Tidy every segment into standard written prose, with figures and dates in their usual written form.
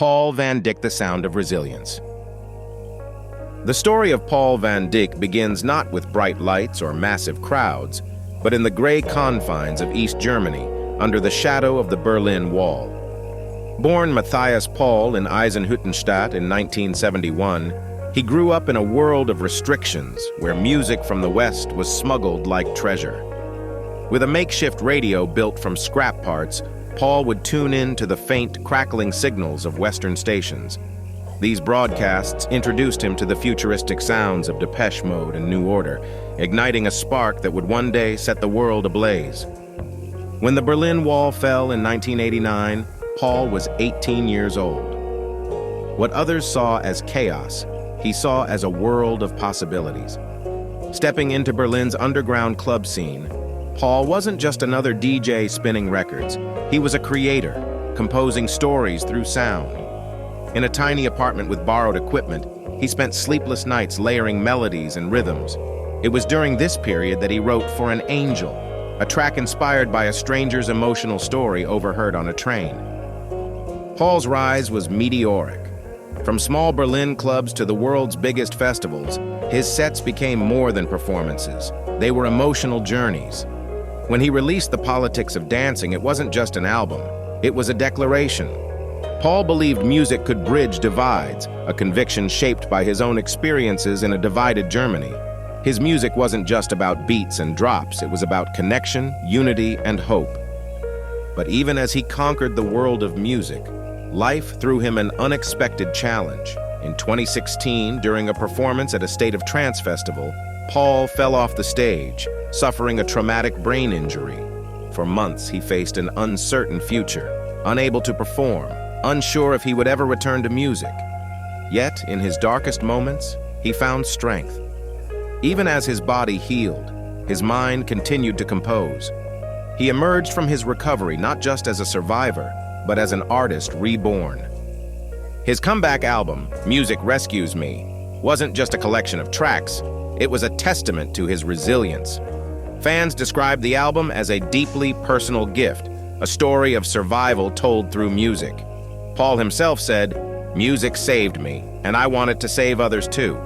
Paul van Dyk, The Sound of Resilience. The story of Paul van Dyk begins not with bright lights or massive crowds, but in the gray confines of East Germany, under the shadow of the Berlin Wall. Born Matthias Paul in Eisenhüttenstadt in 1971, he grew up in a world of restrictions where music from the West was smuggled like treasure. With a makeshift radio built from scrap parts, Paul would tune in to the faint, crackling signals of Western stations. These broadcasts introduced him to the futuristic sounds of Depeche Mode and New Order, igniting a spark that would one day set the world ablaze. When the Berlin Wall fell in 1989, Paul was 18 years old. What others saw as chaos, he saw as a world of possibilities. Stepping into Berlin's underground club scene, Paul wasn't just another DJ spinning records. He was a creator, composing stories through sound. In a tiny apartment with borrowed equipment, he spent sleepless nights layering melodies and rhythms. It was during this period that he wrote For an Angel, a track inspired by a stranger's emotional story overheard on a train. Paul's rise was meteoric. From small Berlin clubs to the world's biggest festivals, his sets became more than performances. They were emotional journeys. When he released The Politics of Dancing, it wasn't just an album, it was a declaration. Paul believed music could bridge divides, a conviction shaped by his own experiences in a divided Germany. His music wasn't just about beats and drops, it was about connection, unity, and hope. But even as he conquered the world of music, life threw him an unexpected challenge. In 2016, during a performance at a State of Trance festival, Paul fell off the stage, suffering a traumatic brain injury. For months, he faced an uncertain future, unable to perform, unsure if he would ever return to music. Yet, in his darkest moments, he found strength. Even as his body healed, his mind continued to compose. He emerged from his recovery not just as a survivor, but as an artist reborn. His comeback album, Music Rescues Me, wasn't just a collection of tracks, it was a testament to his resilience. Fans described the album as a deeply personal gift, a story of survival told through music. Paul himself said, "Music saved me, and I want it to save others too."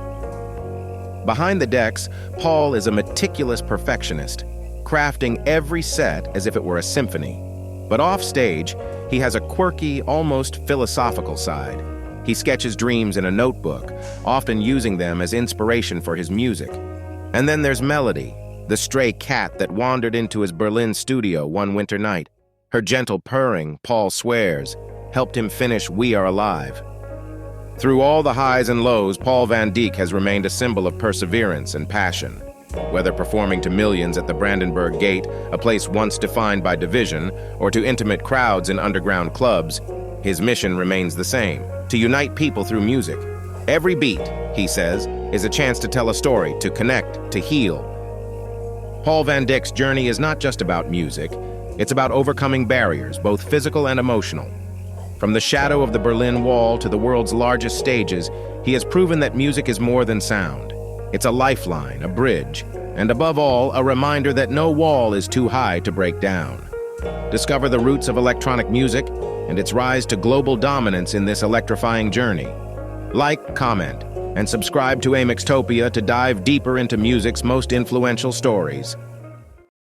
Behind the decks, Paul is a meticulous perfectionist, crafting every set as if it were a symphony. But off stage, he has a quirky, almost philosophical side. He sketches dreams in a notebook, often using them as inspiration for his music. And then there's Melody, the stray cat that wandered into his Berlin studio one winter night. Her gentle purring, Paul swears, helped him finish We Are Alive. Through all the highs and lows, Paul van Dyk has remained a symbol of perseverance and passion. Whether performing to millions at the Brandenburg Gate, a place once defined by division, or to intimate crowds in underground clubs, his mission remains the same: to unite people through music. Every beat, he says, is a chance to tell a story, to connect, to heal. Paul van Dyk's journey is not just about music, it's about overcoming barriers, both physical and emotional. From the shadow of the Berlin Wall to the world's largest stages, he has proven that music is more than sound. It's a lifeline, a bridge, and above all, a reminder that no wall is too high to break down. Discover the roots of electronic music and its rise to global dominance in this electrifying journey. Like, comment, and subscribe to Amixtopia to dive deeper into music's most influential stories.